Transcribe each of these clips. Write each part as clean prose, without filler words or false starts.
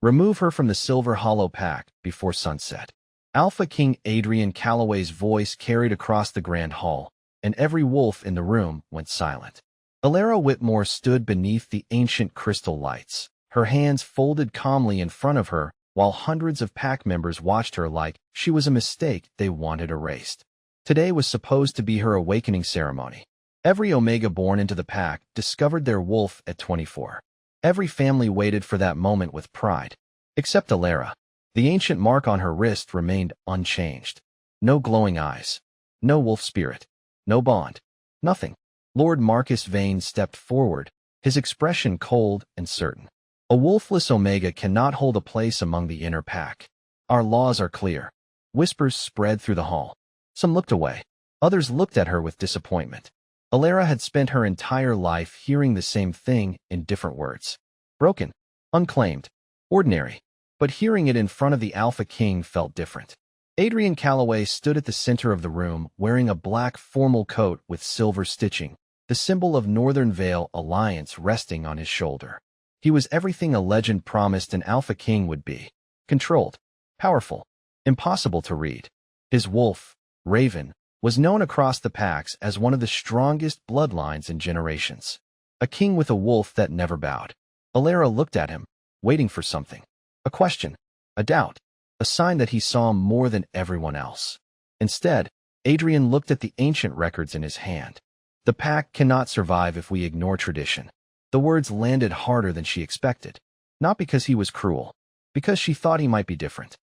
Remove her from the Silver Hollow Pack before sunset. Alpha King Adrian Calloway's voice carried across the grand hall, and every wolf in the room went silent. Alara Whitmore stood beneath the ancient crystal lights, her hands folded calmly in front of her, while hundreds of pack members watched her like she was a mistake they wanted erased. Today was supposed to be her awakening ceremony. Every Omega born into the pack discovered their wolf at 24. Every family waited for that moment with pride. Except Alara. The ancient mark on her wrist remained unchanged. No glowing eyes. No wolf spirit. No bond. Nothing. Lord Marcus Vane stepped forward, his expression cold and certain. A wolfless Omega cannot hold a place among the inner pack. Our laws are clear. Whispers spread through the hall. Some looked away. Others looked at her with disappointment. Alara had spent her entire life hearing the same thing in different words. Broken. Unclaimed. Ordinary. But hearing it in front of the Alpha King felt different. Adrian Calloway stood at the center of the room wearing a black formal coat with silver stitching, the symbol of Northern Vale Alliance resting on his shoulder. He was everything a legend promised an Alpha King would be. Controlled. Powerful. Impossible to read. His wolf, Raven, was known across the packs as one of the strongest bloodlines in generations. A king with a wolf that never bowed. Alara looked at him, waiting for something. A question. A doubt. A sign that he saw more than everyone else. Instead, Adrian looked at the ancient records in his hand. The pack cannot survive if we ignore tradition. The words landed harder than she expected. Not because he was cruel. Because she thought he might be different.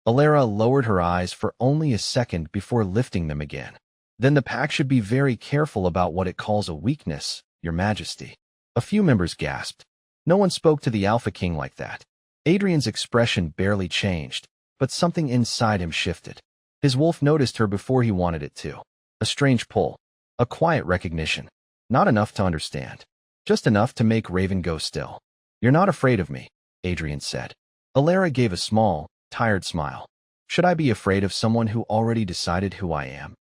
Alara lowered her eyes for only a second before lifting them again. Then the pack should be very careful about what it calls a weakness, Your Majesty. A few members gasped. No one spoke to the Alpha King like that. Adrian's expression barely changed, but something inside him shifted. His wolf noticed her before he wanted it to. A strange pull. A quiet recognition. Not enough to understand. Just enough to make Raven go still. You're not afraid of me, Adrian said. Alara gave a small, tired smile. Should I be afraid of someone who already decided who I am?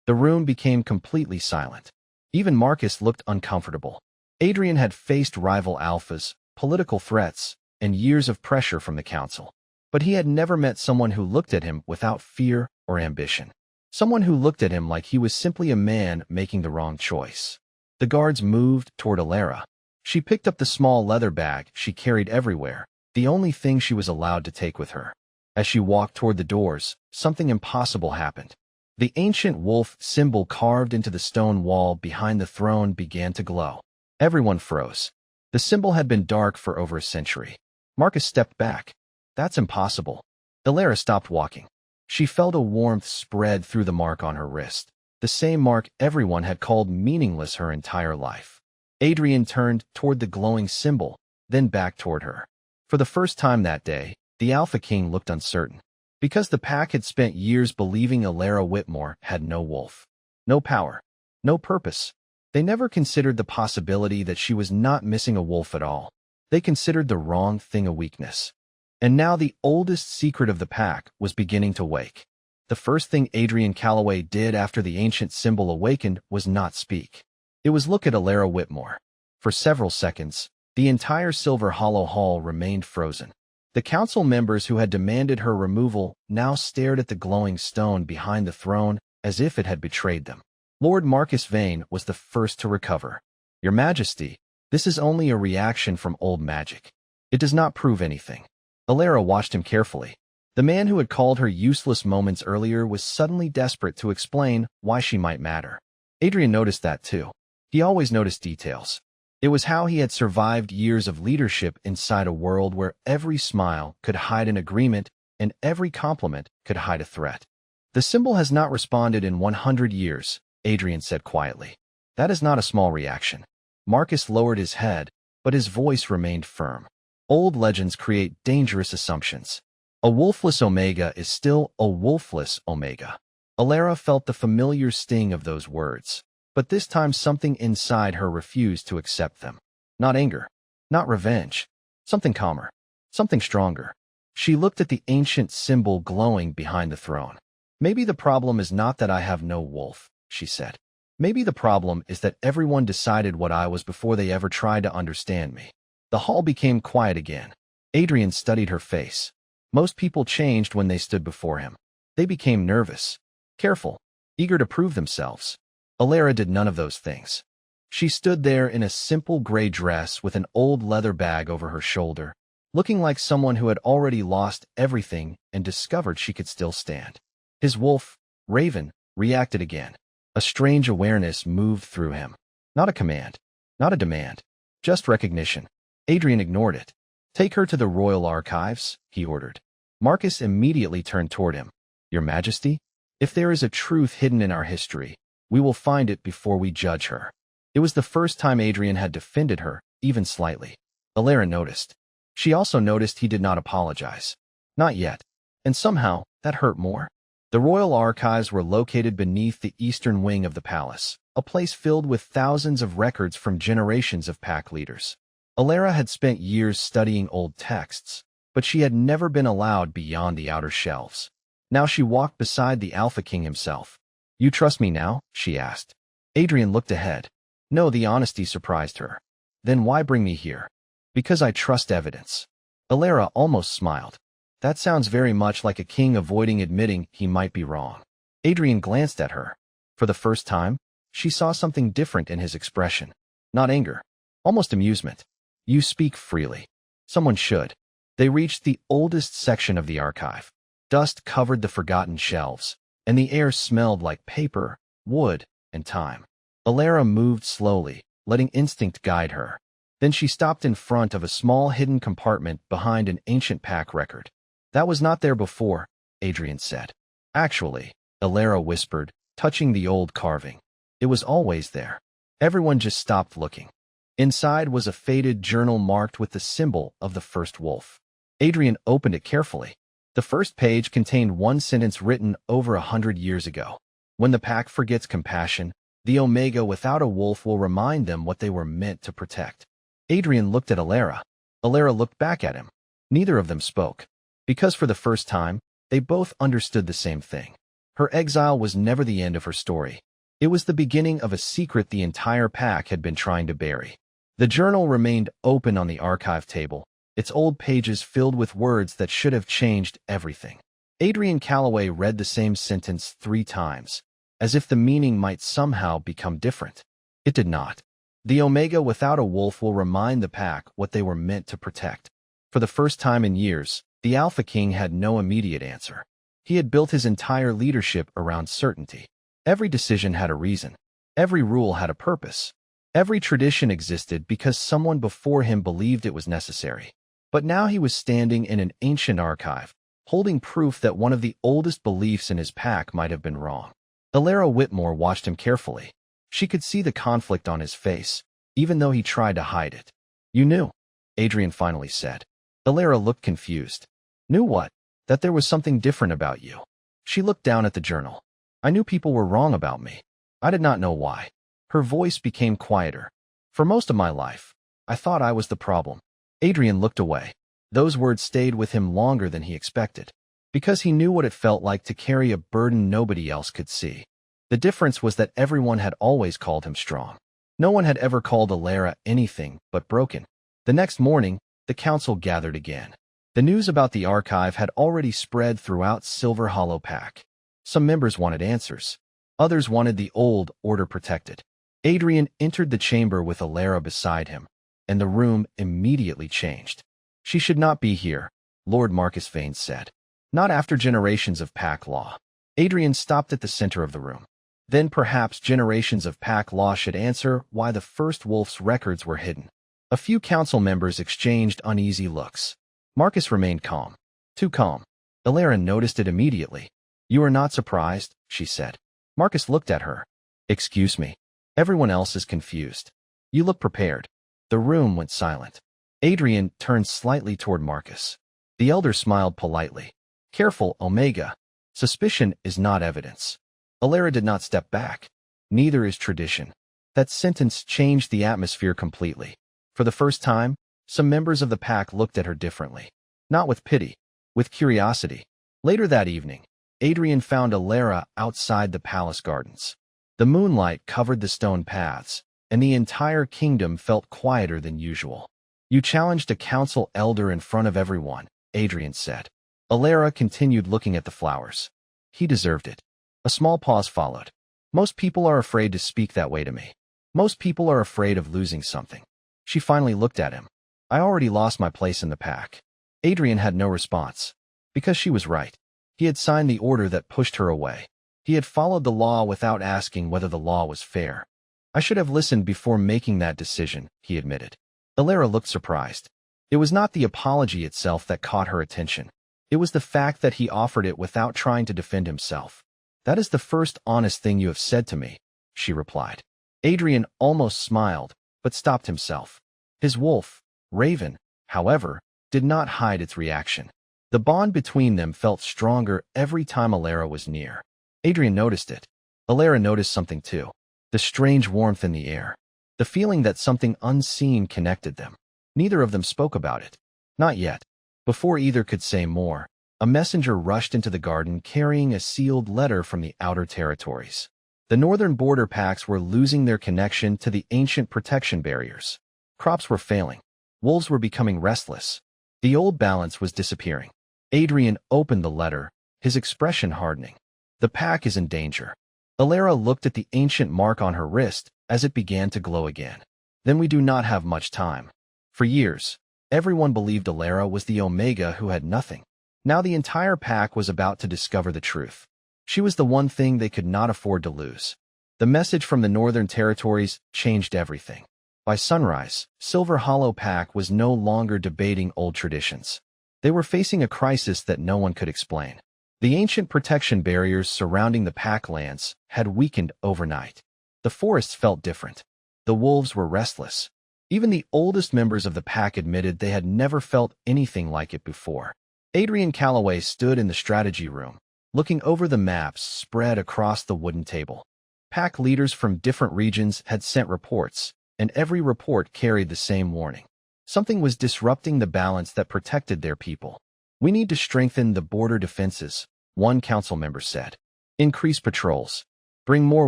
The room became completely silent. Even Marcus looked uncomfortable. Adrian had faced rival alphas, political threats, and years of pressure from the council. But he had never met someone who looked at him without fear or ambition. Someone who looked at him like he was simply a man making the wrong choice. The guards moved toward Alara. She picked up the small leather bag she carried everywhere, the only thing she was allowed to take with her. As she walked toward the doors, something impossible happened. The ancient wolf symbol carved into the stone wall behind the throne began to glow. Everyone froze. The symbol had been dark for over a century. Marcus stepped back. That's impossible. Alara stopped walking. She felt a warmth spread through the mark on her wrist, the same mark everyone had called meaningless her entire life. Adrian turned toward the glowing symbol, then back toward her. For the first time that day, the Alpha King looked uncertain. Because the pack had spent years believing Alara Whitmore had no wolf. No power. No purpose. They never considered the possibility that she was not missing a wolf at all. They considered the wrong thing a weakness. And now the oldest secret of the pack was beginning to wake. The first thing Adrian Calloway did after the ancient symbol awakened was not speak. It was look at Alara Whitmore. For several seconds, the entire Silver Hollow Hall remained frozen. The council members who had demanded her removal now stared at the glowing stone behind the throne as if it had betrayed them. Lord Marcus Vane was the first to recover. Your Majesty, this is only a reaction from old magic. It does not prove anything. Alara watched him carefully. The man who had called her useless moments earlier was suddenly desperate to explain why she might matter. Adrian noticed that too. He always noticed details. It was how he had survived years of leadership inside a world where every smile could hide an agreement and every compliment could hide a threat. The symbol has not responded in 100 years, Adrian said quietly. That is not a small reaction. Marcus lowered his head, but his voice remained firm. Old legends create dangerous assumptions. A wolfless Omega is still a wolfless Omega. Alara felt the familiar sting of those words. But this time something inside her refused to accept them. Not anger. Not revenge. Something calmer. Something stronger. She looked at the ancient symbol glowing behind the throne. Maybe the problem is not that I have no wolf, she said. Maybe the problem is that everyone decided what I was before they ever tried to understand me. The hall became quiet again. Adrian studied her face. Most people changed when they stood before him. They became nervous, careful, eager to prove themselves. Alara did none of those things. She stood there in a simple gray dress with an old leather bag over her shoulder, looking like someone who had already lost everything and discovered she could still stand. His wolf, Raven, reacted again. A strange awareness moved through him. Not a command, not a demand, just recognition. Adrian ignored it. "Take her to the royal archives," he ordered. Marcus immediately turned toward him. "Your Majesty, if there is a truth hidden in our history, we will find it before we judge her." It was the first time Adrian had defended her, even slightly. Alara noticed. She also noticed he did not apologize. Not yet. And somehow, that hurt more. The royal archives were located beneath the eastern wing of the palace, a place filled with thousands of records from generations of pack leaders. Alara had spent years studying old texts, but she had never been allowed beyond the outer shelves. Now she walked beside the Alpha King himself. "You trust me now?" she asked. Adrian looked ahead. No, the honesty surprised her. "Then why bring me here?" "Because I trust evidence." Alara almost smiled. That sounds very much like a king avoiding admitting he might be wrong. Adrian glanced at her. For the first time, she saw something different in his expression. Not anger, almost amusement. "You speak freely. Someone should." They reached the oldest section of the archive. Dust covered the forgotten shelves, and the air smelled like paper, wood, and time. Alara moved slowly, letting instinct guide her. Then she stopped in front of a small hidden compartment behind an ancient pack record. "That was not there before," Adrian said. "Actually," Alara whispered, touching the old carving. "It was always there. Everyone just stopped looking." Inside was a faded journal marked with the symbol of the first wolf. Adrian opened it carefully. The first page contained one sentence written over 100 years ago. "When the pack forgets compassion, the Omega without a wolf will remind them what they were meant to protect." Adrian looked at Alara. Alara looked back at him. Neither of them spoke. Because for the first time, they both understood the same thing. Her exile was never the end of her story. It was the beginning of a secret the entire pack had been trying to bury. The journal remained open on the archive table, its old pages filled with words that should have changed everything. Adrian Calloway read the same sentence 3 times, as if the meaning might somehow become different. It did not. The Omega without a wolf will remind the pack what they were meant to protect. For the first time in years, the Alpha King had no immediate answer. He had built his entire leadership around certainty. Every decision had a reason. Every rule had a purpose. Every tradition existed because someone before him believed it was necessary. But now he was standing in an ancient archive, holding proof that one of the oldest beliefs in his pack might have been wrong. Alara Whitmore watched him carefully. She could see the conflict on his face, even though he tried to hide it. "You knew," Adrian finally said. Alara looked confused. "Knew what?" "That there was something different about you." She looked down at the journal. "I knew people were wrong about me. I did not know why." Her voice became quieter. "For most of my life, I thought I was the problem." Adrian looked away. Those words stayed with him longer than he expected, because he knew what it felt like to carry a burden nobody else could see. The difference was that everyone had always called him strong. No one had ever called Alara anything but broken. The next morning, the council gathered again. The news about the archive had already spread throughout Silver Hollow Pack. Some members wanted answers. Others wanted the old order protected. Adrian entered the chamber with Alara beside him, and the room immediately changed. "She should not be here," Lord Marcus Vane said. "Not after generations of pack law." Adrian stopped at the center of the room. Then perhaps generations of pack law should answer why the first wolf's records were hidden. A few council members exchanged uneasy looks. Marcus remained calm. Too calm. Alara noticed it immediately. "You are not surprised," she said. Marcus looked at her. "Excuse me. Everyone else is confused. You look prepared." The room went silent. Adrian turned slightly toward Marcus. The elder smiled politely. "Careful, Omega. Suspicion is not evidence." Alara did not step back. "Neither is tradition." That sentence changed the atmosphere completely. For the first time, some members of the pack looked at her differently. Not with pity, with curiosity. Later that evening, Adrian found Alara outside the palace gardens. The moonlight covered the stone paths, and the entire kingdom felt quieter than usual. You challenged a council elder in front of everyone, Adrian said. Alara continued looking at the flowers. He deserved it. A small pause followed. Most people are afraid to speak that way to me. Most people are afraid of losing something. She finally looked at him. I already lost my place in the pack. Adrian had no response. Because she was right. He had signed the order that pushed her away. He had followed the law without asking whether the law was fair. I should have listened before making that decision, he admitted. Alara looked surprised. It was not the apology itself that caught her attention. It was the fact that he offered it without trying to defend himself. That is the first honest thing you have said to me, she replied. Adrian almost smiled, but stopped himself. His wolf, Raven, however, did not hide its reaction. The bond between them felt stronger every time Alara was near. Adrian noticed it. Alara noticed something too. The strange warmth in the air. The feeling that something unseen connected them. Neither of them spoke about it. Not yet. Before either could say more, a messenger rushed into the garden carrying a sealed letter from the outer territories. The northern border packs were losing their connection to the ancient protection barriers. Crops were failing. Wolves were becoming restless. The old balance was disappearing. Adrian opened the letter, his expression hardening. The pack is in danger. Alara looked at the ancient mark on her wrist as it began to glow again. Then we do not have much time. For years, everyone believed Alara was the Omega who had nothing. Now the entire pack was about to discover the truth. She was the one thing they could not afford to lose. The message from the Northern Territories changed everything. By sunrise, Silver Hollow Pack was no longer debating old traditions. They were facing a crisis that no one could explain. The ancient protection barriers surrounding the pack lands had weakened overnight. The forests felt different. The wolves were restless. Even the oldest members of the pack admitted they had never felt anything like it before. Adrian Calloway stood in the strategy room, looking over the maps spread across the wooden table. Pack leaders from different regions had sent reports, and every report carried the same warning. Something was disrupting the balance that protected their people. We need to strengthen the border defenses, one council member said. Increase patrols. Bring more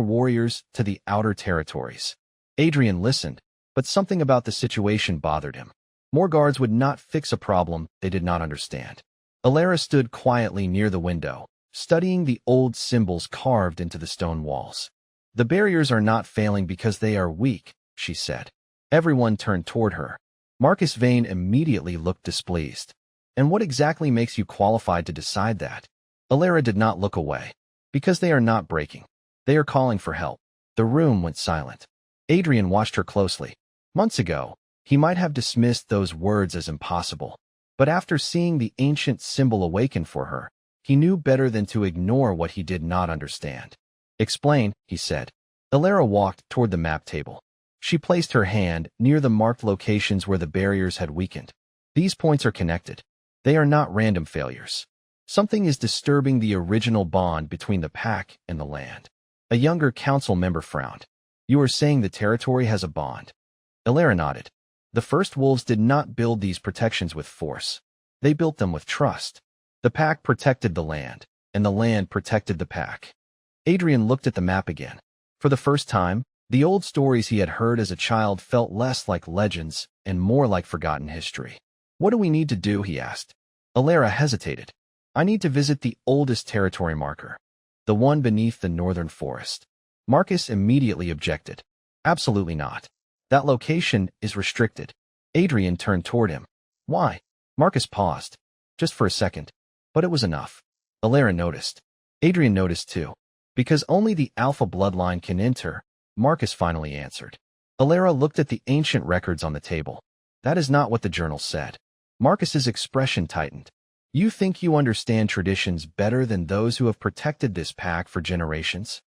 warriors to the outer territories. Adrian listened, but something about the situation bothered him. More guards would not fix a problem they did not understand. Alara stood quietly near the window, studying the old symbols carved into the stone walls. The barriers are not failing because they are weak, she said. Everyone turned toward her. Marcus Vane immediately looked displeased. And what exactly makes you qualified to decide that? Alara did not look away. Because they are not breaking. They are calling for help. The room went silent. Adrian watched her closely. Months ago, he might have dismissed those words as impossible. But after seeing the ancient symbol awaken for her, he knew better than to ignore what he did not understand. Explain, he said. Alara walked toward the map table. She placed her hand near the marked locations where the barriers had weakened. These points are connected. They are not random failures. Something is disturbing the original bond between the pack and the land. A younger council member frowned. You are saying the territory has a bond. Alara nodded. The first wolves did not build these protections with force. They built them with trust. The pack protected the land, and the land protected the pack. Adrian looked at the map again. For the first time, the old stories he had heard as a child felt less like legends and more like forgotten history. What do we need to do, he asked. Alara hesitated. I need to visit the oldest territory marker, the one beneath the northern forest. Marcus immediately objected. Absolutely not. That location is restricted. Adrian turned toward him. Why? Marcus paused. Just for a second. But it was enough. Alara noticed. Adrian noticed too. Because only the Alpha bloodline can enter, Marcus finally answered. Alara looked at the ancient records on the table. That is not what the journal said. Marcus's expression tightened. You think you understand traditions better than those who have protected this pack for generations?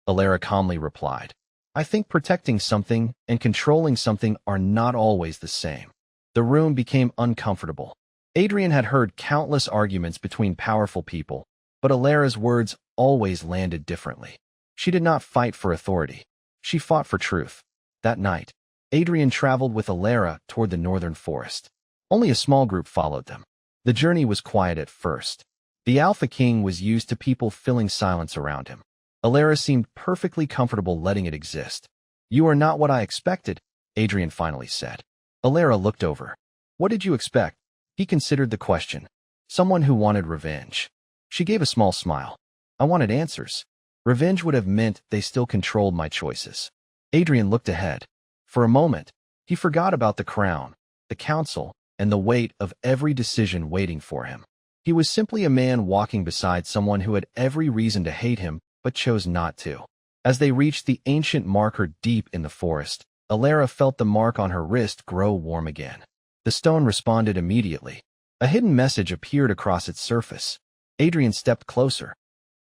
Alara calmly replied. I think protecting something and controlling something are not always the same. The room became uncomfortable. Adrian had heard countless arguments between powerful people, but Alara's words always landed differently. She did not fight for authority. She fought for truth. That night, Adrian traveled with Alara toward the northern forest. Only a small group followed them. The journey was quiet at first. The Alpha King was used to people filling silence around him. Alara seemed perfectly comfortable letting it exist. You are not what I expected, Adrian finally said. Alara looked over. What did you expect? He considered the question. Someone who wanted revenge. She gave a small smile. I wanted answers. Revenge would have meant they still controlled my choices. Adrian looked ahead. For a moment, he forgot about the crown, the council, and the weight of every decision waiting for him. He was simply a man walking beside someone who had every reason to hate him, but chose not to. As they reached the ancient marker deep in the forest, Alara felt the mark on her wrist grow warm again. The stone responded immediately. A hidden message appeared across its surface. Adrian stepped closer.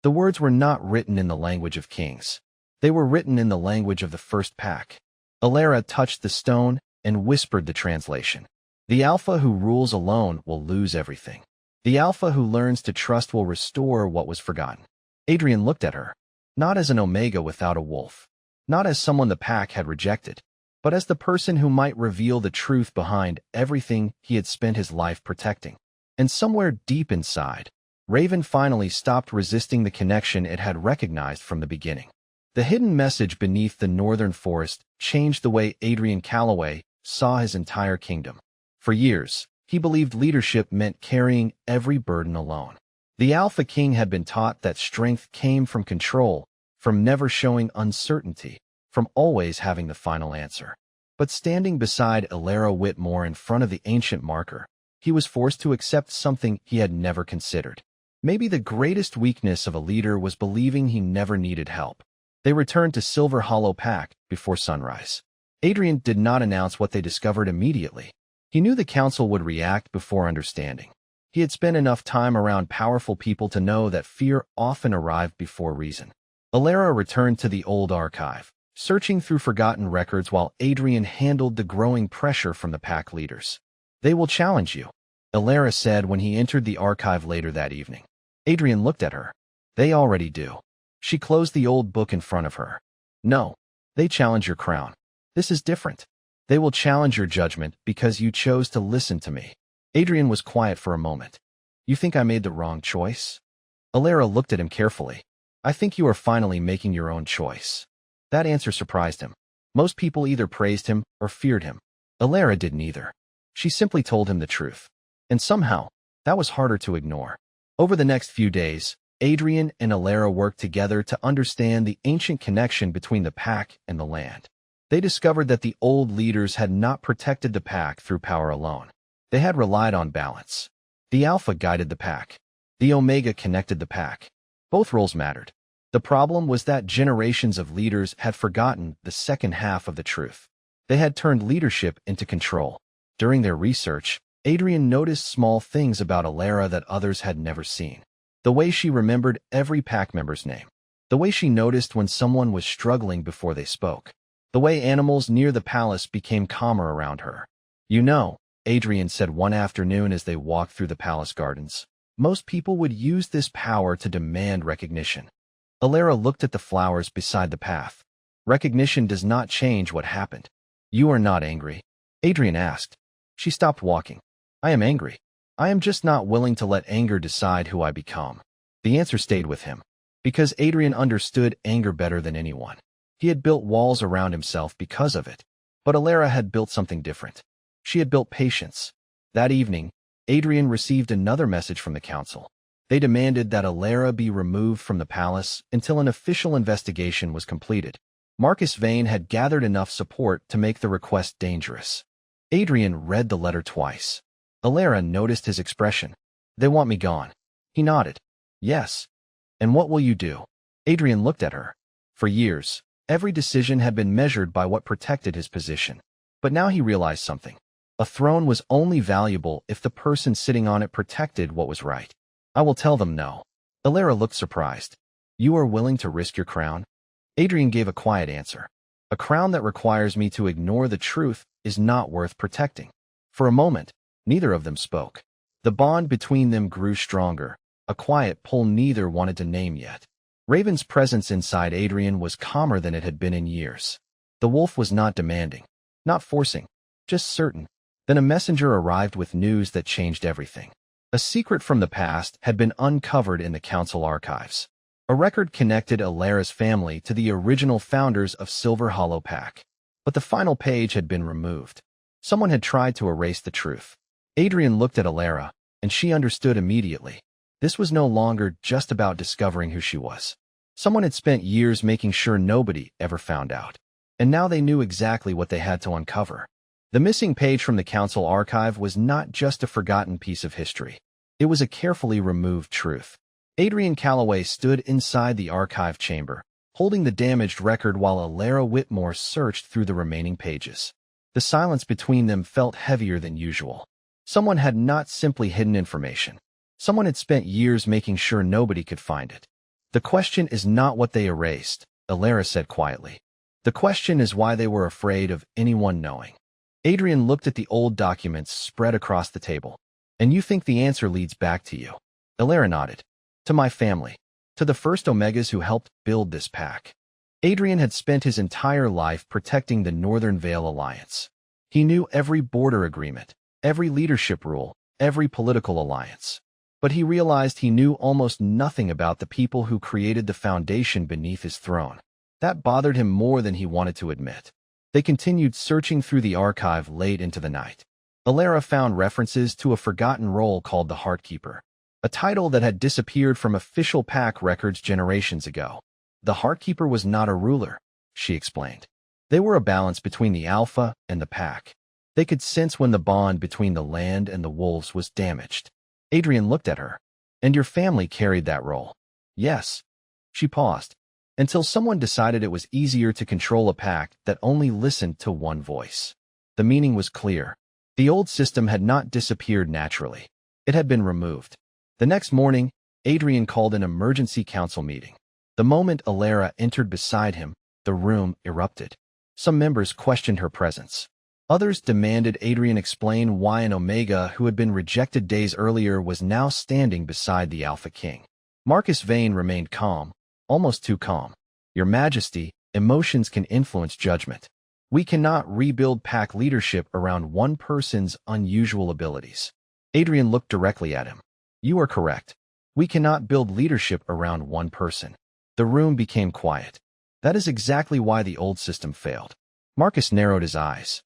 The words were not written in the language of kings. They were written in the language of the first pack. Alara touched the stone and whispered the translation. The alpha who rules alone will lose everything. The alpha who learns to trust will restore what was forgotten. Adrian looked at her, not as an omega without a wolf, not as someone the pack had rejected, but as the person who might reveal the truth behind everything he had spent his life protecting. And somewhere deep inside, Raven finally stopped resisting the connection it had recognized from the beginning. The hidden message beneath the northern forest changed the way Adrian Calloway saw his entire kingdom. For years, he believed leadership meant carrying every burden alone. The Alpha King had been taught that strength came from control, from never showing uncertainty, from always having the final answer. But standing beside Alara Whitmore in front of the ancient marker, he was forced to accept something he had never considered. Maybe the greatest weakness of a leader was believing he never needed help. They returned to Silver Hollow Pack before sunrise. Adrian did not announce what they discovered immediately. He knew the council would react before understanding. He had spent enough time around powerful people to know that fear often arrived before reason. Alara returned to the old archive, searching through forgotten records while Adrian handled the growing pressure from the pack leaders. They will challenge you, Alara said when he entered the archive later that evening. Adrian looked at her. They already do. She closed the old book in front of her. No, they challenge your crown. This is different. They will challenge your judgment because you chose to listen to me. Adrian was quiet for a moment. You think I made the wrong choice? Alara looked at him carefully. I think you are finally making your own choice. That answer surprised him. Most people either praised him or feared him. Alara didn't either. She simply told him the truth. And somehow, that was harder to ignore. Over the next few days, Adrian and Alara worked together to understand the ancient connection between the pack and the land. They discovered that the old leaders had not protected the pack through power alone. They had relied on balance. The Alpha guided the pack. The Omega connected the pack. Both roles mattered. The problem was that generations of leaders had forgotten the second half of the truth. They had turned leadership into control. During their research, Adrian noticed small things about Alara that others had never seen. The way she remembered every pack member's name. The way she noticed when someone was struggling before they spoke. The way animals near the palace became calmer around her. You know, Adrian said one afternoon as they walked through the palace gardens, most people would use this power to demand recognition. Alara looked at the flowers beside the path. Recognition does not change what happened. You are not angry? Adrian asked. She stopped walking. I am angry. I am just not willing to let anger decide who I become. The answer stayed with him. Because Adrian understood anger better than anyone. He had built walls around himself because of it. But Alara had built something different. She had built patience. That evening, Adrian received another message from the council. They demanded that Alara be removed from the palace until an official investigation was completed. Marcus Vane had gathered enough support to make the request dangerous. Adrian read the letter twice. Alara noticed his expression. They want me gone. He nodded. Yes. And what will you do? Adrian looked at her. For years, every decision had been measured by what protected his position. But now he realized something. A throne was only valuable if the person sitting on it protected what was right. I will tell them no. Alara looked surprised. You are willing to risk your crown? Adrian gave a quiet answer. A crown that requires me to ignore the truth is not worth protecting. For a moment, neither of them spoke. The bond between them grew stronger, a quiet pull neither wanted to name yet. Raven's presence inside Adrian was calmer than it had been in years. The wolf was not demanding, not forcing, just certain. Then a messenger arrived with news that changed everything. A secret from the past had been uncovered in the council archives. A record connected Alara's family to the original founders of Silver Hollow Pack. But the final page had been removed. Someone had tried to erase the truth. Adrian looked at Alara, and she understood immediately. This was no longer just about discovering who she was. Someone had spent years making sure nobody ever found out. And now they knew exactly what they had to uncover. The missing page from the council archive was not just a forgotten piece of history. It was a carefully removed truth. Adrian Calloway stood inside the archive chamber, holding the damaged record while Alara Whitmore searched through the remaining pages. The silence between them felt heavier than usual. Someone had not simply hidden information. Someone had spent years making sure nobody could find it. The question is not what they erased, Alara said quietly. The question is why they were afraid of anyone knowing. Adrian looked at the old documents spread across the table. And you think the answer leads back to you? Alara nodded. To my family. To the first Omegas who helped build this pack. Adrian had spent his entire life protecting the Northern Vale Alliance. He knew every border agreement, every leadership rule, every political alliance. But he realized he knew almost nothing about the people who created the foundation beneath his throne. That bothered him more than he wanted to admit. They continued searching through the archive late into the night. Alara found references to a forgotten role called the Heartkeeper, a title that had disappeared from official pack records generations ago. The Heartkeeper was not a ruler, she explained. They were a balance between the Alpha and the pack. They could sense when the bond between the land and the wolves was damaged. Adrian looked at her. And your family carried that role? Yes. She paused, until someone decided it was easier to control a pack that only listened to one voice. The meaning was clear. The old system had not disappeared naturally. It had been removed. The next morning, Adrian called an emergency council meeting. The moment Alara entered beside him, the room erupted. Some members questioned her presence. Others demanded Adrian explain why an Omega who had been rejected days earlier was now standing beside the Alpha King. Marcus Vane remained calm, almost too calm. Your Majesty, emotions can influence judgment. We cannot rebuild pack leadership around one person's unusual abilities. Adrian looked directly at him. You are correct. We cannot build leadership around one person. The room became quiet. That is exactly why the old system failed. Marcus narrowed his eyes.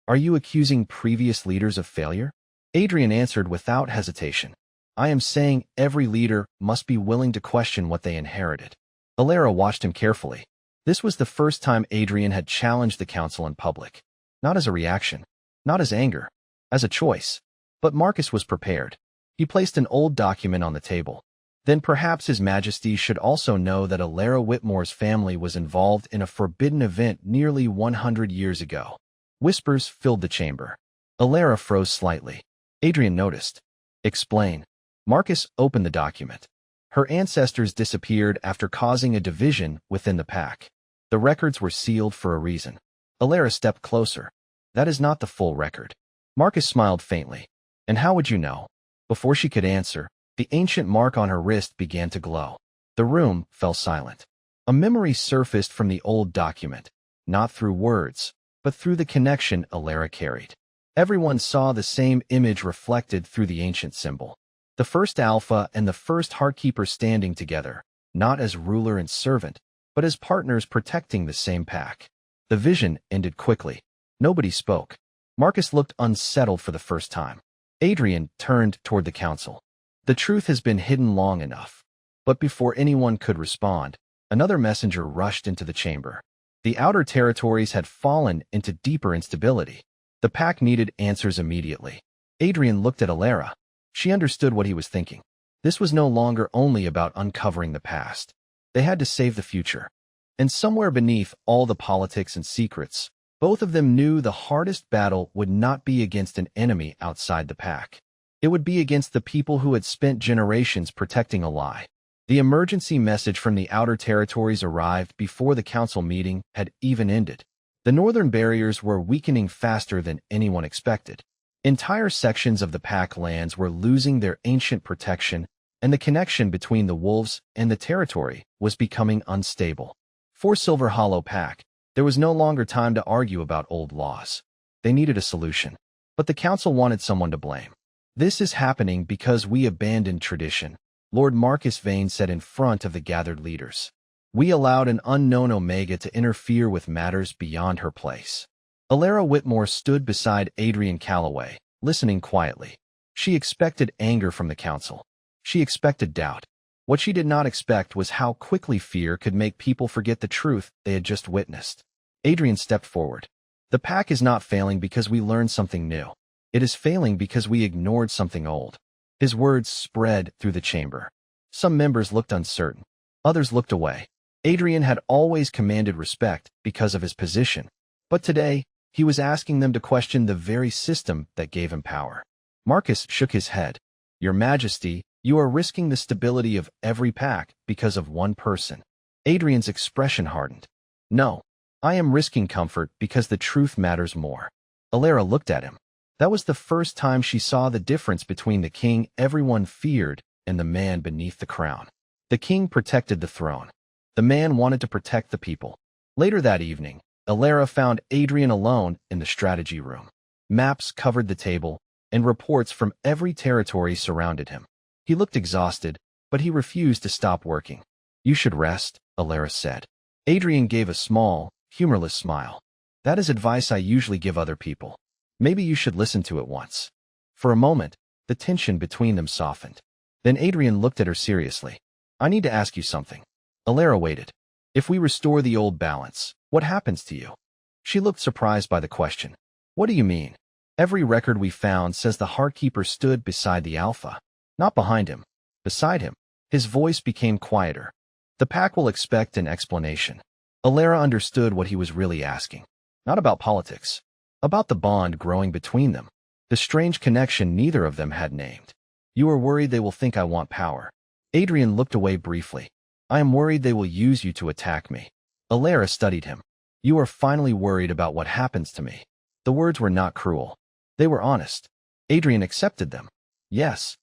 Are you accusing previous leaders of failure? Adrian answered without hesitation. I am saying every leader must be willing to question what they inherited. Alara watched him carefully. This was the first time Adrian had challenged the council in public. Not as a reaction, not as anger, as a choice. But Marcus was prepared. He placed an old document on the table. Then perhaps His Majesty should also know that Alara Whitmore's family was involved in a forbidden event nearly 100 years ago. Whispers filled the chamber. Alara froze slightly. Adrian noticed. Explain. Marcus opened the document. Her ancestors disappeared after causing a division within the pack. The records were sealed for a reason. Alara stepped closer. That is not the full record. Marcus smiled faintly. And how would you know? Before she could answer, the ancient mark on her wrist began to glow. The room fell silent. A memory surfaced from the old document, not through words, but through the connection Alara carried. Everyone saw the same image reflected through the ancient symbol. The first Alpha and the first Heartkeeper standing together, not as ruler and servant, but as partners protecting the same pack. The vision ended quickly. Nobody spoke. Marcus looked unsettled for the first time. Adrian turned toward the council. The truth has been hidden long enough. But before anyone could respond, another messenger rushed into the chamber. The outer territories had fallen into deeper instability. The pack needed answers immediately. Adrian looked at Alara. She understood what he was thinking. This was no longer only about uncovering the past. They had to save the future. And somewhere beneath all the politics and secrets, both of them knew the hardest battle would not be against an enemy outside the pack. It would be against the people who had spent generations protecting a lie. The emergency message from the outer territories arrived before the council meeting had even ended. The northern barriers were weakening faster than anyone expected. Entire sections of the pack lands were losing their ancient protection, and the connection between the wolves and the territory was becoming unstable. For Silver Hollow Pack, there was no longer time to argue about old laws. They needed a solution. But the council wanted someone to blame. This is happening because we abandoned tradition, Lord Marcus Vane said in front of the gathered leaders. We allowed an unknown Omega to interfere with matters beyond her place. Alara Whitmore stood beside Adrian Calloway, listening quietly. She expected anger from the council. She expected doubt. What she did not expect was how quickly fear could make people forget the truth they had just witnessed. Adrian stepped forward. The pack is not failing because we learned something new. It is failing because we ignored something old. His words spread through the chamber. Some members looked uncertain. Others looked away. Adrian had always commanded respect because of his position. But today, he was asking them to question the very system that gave him power. Marcus shook his head. Your Majesty, you are risking the stability of every pack because of one person. Adrian's expression hardened. No, I am risking comfort because the truth matters more. Alara looked at him. That was the first time she saw the difference between the king everyone feared and the man beneath the crown. The king protected the throne. The man wanted to protect the people. Later that evening, Alara found Adrian alone in the strategy room. Maps covered the table, and reports from every territory surrounded him. He looked exhausted, but he refused to stop working. You should rest, Alara said. Adrian gave a small, humorless smile. That is advice I usually give other people. Maybe you should listen to it once. For a moment, the tension between them softened. Then Adrian looked at her seriously. I need to ask you something. Alara waited. If we restore the old balance, what happens to you? She looked surprised by the question. What do you mean? Every record we found says the Heartkeeper stood beside the Alpha. Not behind him. Beside him. His voice became quieter. The pack will expect an explanation. Alara understood what he was really asking. Not about politics. About the bond growing between them. The strange connection neither of them had named. You are worried they will think I want power. Adrian looked away briefly. I am worried they will use you to attack me. Alara studied him. You are finally worried about what happens to me. The words were not cruel. They were honest. Adrian accepted them. Yes.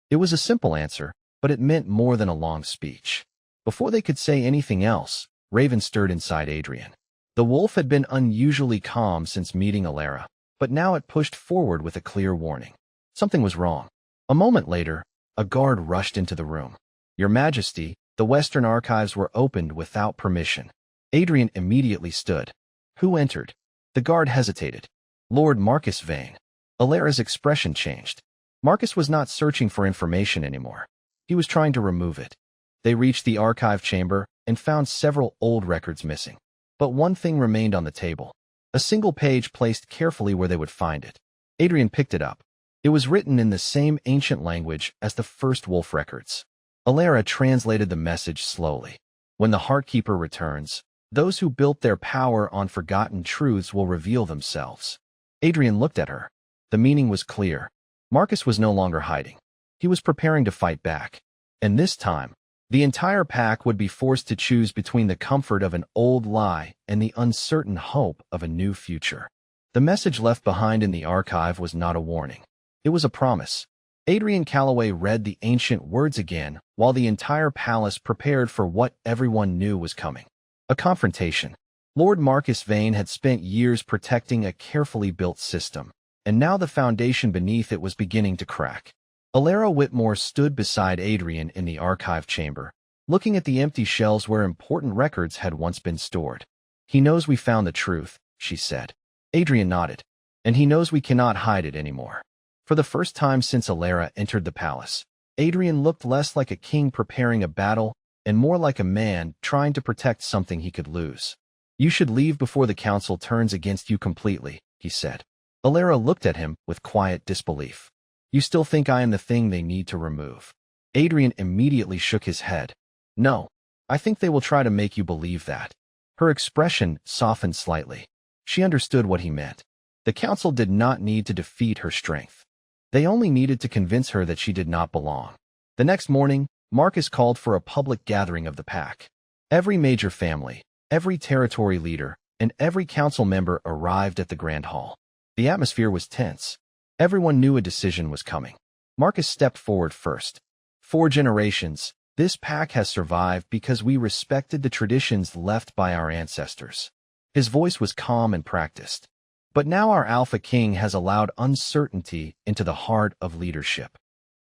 It was a simple answer, but it meant more than a long speech. Before they could say anything else, Raven stirred inside Adrian. The wolf had been unusually calm since meeting Alara, but now it pushed forward with a clear warning. Something was wrong. A moment later, a guard rushed into the room. Your Majesty, the Western archives were opened without permission. Adrian immediately stood. Who entered? The guard hesitated. Lord Marcus Vane. Alara's expression changed. Marcus was not searching for information anymore. He was trying to remove it. They reached the archive chamber and found several old records missing. But one thing remained on the table. A single page placed carefully where they would find it. Adrian picked it up. It was written in the same ancient language as the first wolf records. Alara translated the message slowly. When the Heartkeeper returns, those who built their power on forgotten truths will reveal themselves. Adrian looked at her. The meaning was clear. Marcus was no longer hiding. He was preparing to fight back. And this time, the entire pack would be forced to choose between the comfort of an old lie and the uncertain hope of a new future. The message left behind in the archive was not a warning. It was a promise. Adrian Calloway read the ancient words again while the entire palace prepared for what everyone knew was coming. A confrontation. Lord Marcus Vane had spent years protecting a carefully built system, and now the foundation beneath it was beginning to crack. Alara Whitmore stood beside Adrian in the archive chamber, looking at the empty shelves where important records had once been stored. He knows we found the truth, she said. Adrian nodded. And he knows we cannot hide it anymore. For the first time since Alara entered the palace, Adrian looked less like a king preparing a battle and more like a man trying to protect something he could lose. You should leave before the council turns against you completely, he said. Alara looked at him with quiet disbelief. You still think I am the thing they need to remove? Adrian immediately shook his head. No, I think they will try to make you believe that. Her expression softened slightly. She understood what he meant. The council did not need to defeat her strength. They only needed to convince her that she did not belong. The next morning, Marcus called for a public gathering of the pack. Every major family, every territory leader, and every council member arrived at the Grand Hall. The atmosphere was tense. Everyone knew a decision was coming. Marcus stepped forward first. 4 generations, this pack has survived because we respected the traditions left by our ancestors. His voice was calm and practiced. But now our Alpha King has allowed uncertainty into the heart of leadership.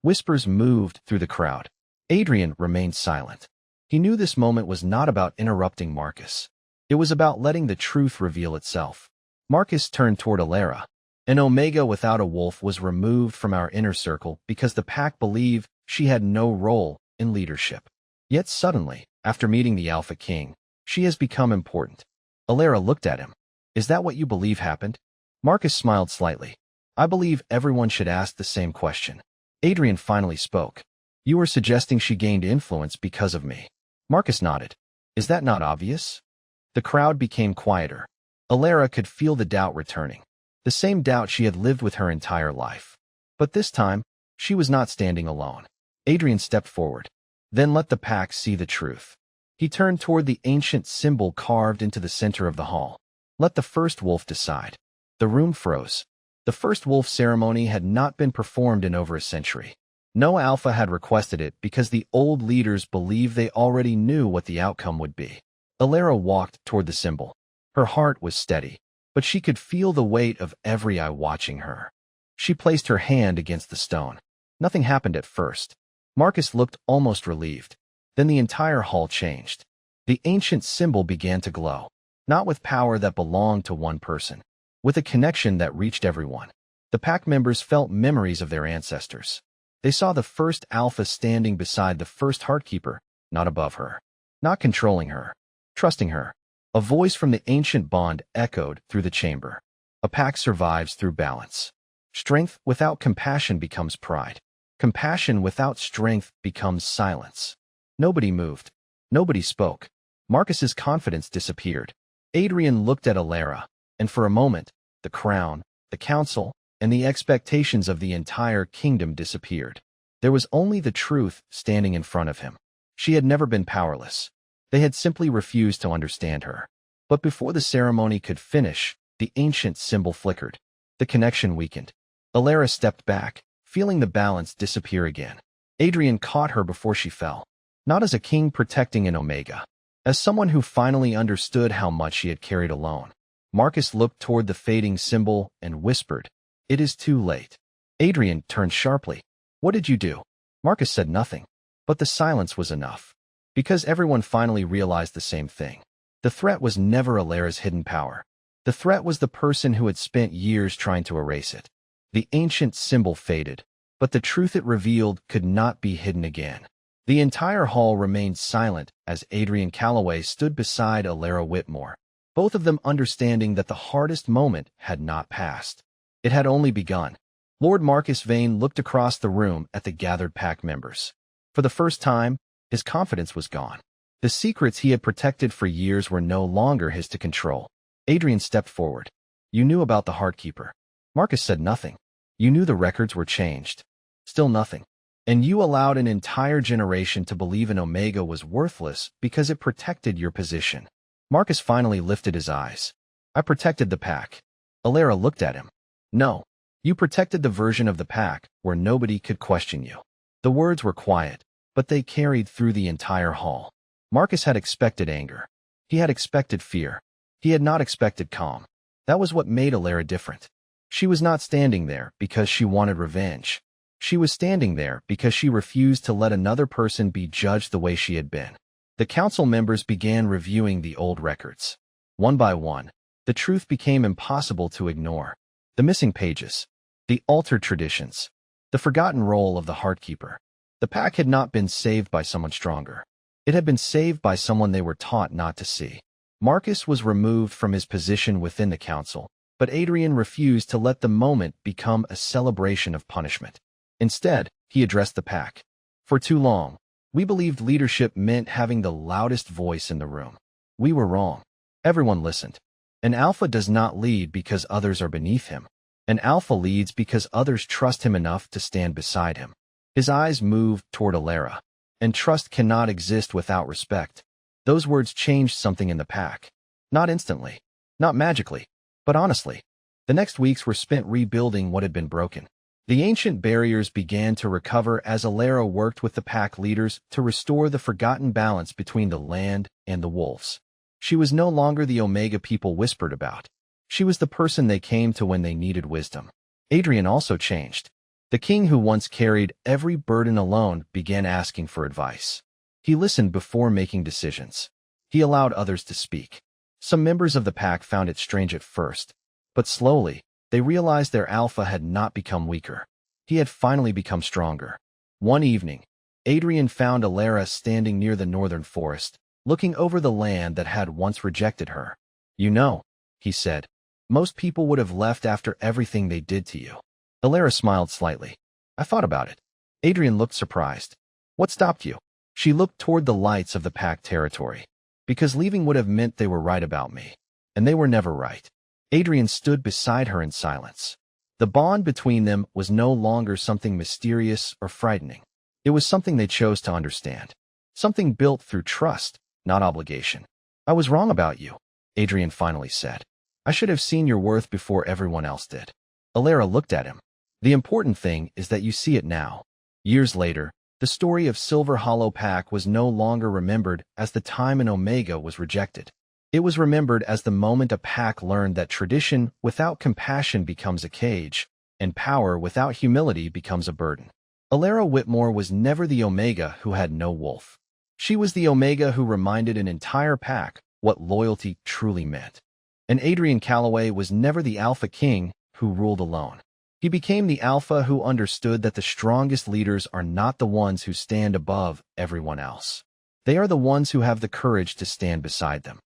Whispers moved through the crowd. Adrian remained silent. He knew this moment was not about interrupting Marcus. It was about letting the truth reveal itself. Marcus turned toward Alara. An Omega without a wolf was removed from our inner circle because the pack believed she had no role in leadership. Yet suddenly, after meeting the Alpha King, she has become important. Alara looked at him. Is that what you believe happened? Marcus smiled slightly. I believe everyone should ask the same question. Adrian finally spoke. You were suggesting she gained influence because of me. Marcus nodded. Is that not obvious? The crowd became quieter. Alara could feel the doubt returning. The same doubt she had lived with her entire life. But this time, she was not standing alone. Adrian stepped forward. Then let the pack see the truth. He turned toward the ancient symbol carved into the center of the hall. Let the first wolf decide. The room froze. The first wolf ceremony had not been performed in over a century. No alpha had requested it because the old leaders believed they already knew what the outcome would be. Alara walked toward the symbol. Her heart was steady, but she could feel the weight of every eye watching her. She placed her hand against the stone. Nothing happened at first. Marcus looked almost relieved. Then the entire hall changed. The ancient symbol began to glow, not with power that belonged to one person, with a connection that reached everyone. The pack members felt memories of their ancestors. They saw the first alpha standing beside the first heartkeeper, not above her, not controlling her, trusting her. A voice from the ancient bond echoed through the chamber. A pack survives through balance. Strength without compassion becomes pride. Compassion without strength becomes silence. Nobody moved. Nobody spoke. Marcus's confidence disappeared. Adrian looked at Alara, and for a moment, the crown, the council, and the expectations of the entire kingdom disappeared. There was only the truth standing in front of him. She had never been powerless. They had simply refused to understand her. But before the ceremony could finish, the ancient symbol flickered. The connection weakened. Alara stepped back, feeling the balance disappear again. Adrian caught her before she fell. Not as a king protecting an Omega. As someone who finally understood how much she had carried alone. Marcus looked toward the fading symbol and whispered, "It is too late." Adrian turned sharply. "What did you do?" Marcus said nothing. But the silence was enough. Because everyone finally realized the same thing. The threat was never Alara's hidden power. The threat was the person who had spent years trying to erase it. The ancient symbol faded, but the truth it revealed could not be hidden again. The entire hall remained silent as Adrian Calloway stood beside Alara Whitmore, both of them understanding that the hardest moment had not passed. It had only begun. Lord Marcus Vane looked across the room at the gathered pack members. For the first time, his confidence was gone. The secrets he had protected for years were no longer his to control. Adrian stepped forward. "You knew about the Heartkeeper." Marcus said nothing. "You knew the records were changed." Still nothing. "And you allowed an entire generation to believe an Omega was worthless because it protected your position." Marcus finally lifted his eyes. "I protected the pack." Alara looked at him. "No. You protected the version of the pack where nobody could question you." The words were quiet, but they carried through the entire hall. Marcus had expected anger. He had expected fear. He had not expected calm. That was what made Alara different. She was not standing there because she wanted revenge. She was standing there because she refused to let another person be judged the way she had been. The council members began reviewing the old records. One by one, the truth became impossible to ignore. The missing pages, the altered traditions, the forgotten role of the Heartkeeper. The pack had not been saved by someone stronger. It had been saved by someone they were taught not to see. Marcus was removed from his position within the council, but Adrian refused to let the moment become a celebration of punishment. Instead, he addressed the pack. "For too long, we believed leadership meant having the loudest voice in the room. We were wrong." Everyone listened. An alpha does not lead because others are beneath him. An alpha leads because others trust him enough to stand beside him. His eyes moved toward Alara. "And trust cannot exist without respect." Those words changed something in the pack. Not instantly, not magically, but honestly. The next weeks were spent rebuilding what had been broken. The ancient barriers began to recover as Alara worked with the pack leaders to restore the forgotten balance between the land and the wolves. She was no longer the Omega people whispered about. She was the person they came to when they needed wisdom. Adrian also changed. The king who once carried every burden alone began asking for advice. He listened before making decisions. He allowed others to speak. Some members of the pack found it strange at first, but slowly, They realized their alpha had not become weaker. He had finally become stronger. One evening, Adrian found Alara standing near the northern forest, looking over the land that had once rejected her. "You know," he said, "most people would have left after everything they did to you." Alara smiled slightly. "I thought about it." Adrian looked surprised. "What stopped you?" She looked toward the lights of the packed territory. "Because leaving would have meant they were right about me. And they were never right." Adrian stood beside her in silence. The bond between them was no longer something mysterious or frightening. It was something they chose to understand. Something built through trust, not obligation. "I was wrong about you," Adrian finally said. "I should have seen your worth before everyone else did." Alara looked at him. "The important thing is that you see it now." Years later, the story of Silver Hollow Pack was no longer remembered as the time an Omega was rejected. It was remembered as the moment a pack learned that tradition without compassion becomes a cage, and power without humility becomes a burden. Alara Whitmore was never the Omega who had no wolf. She was the Omega who reminded an entire pack what loyalty truly meant. And Adrian Calloway was never the Alpha King who ruled alone. He became the Alpha who understood that the strongest leaders are not the ones who stand above everyone else. They are the ones who have the courage to stand beside them.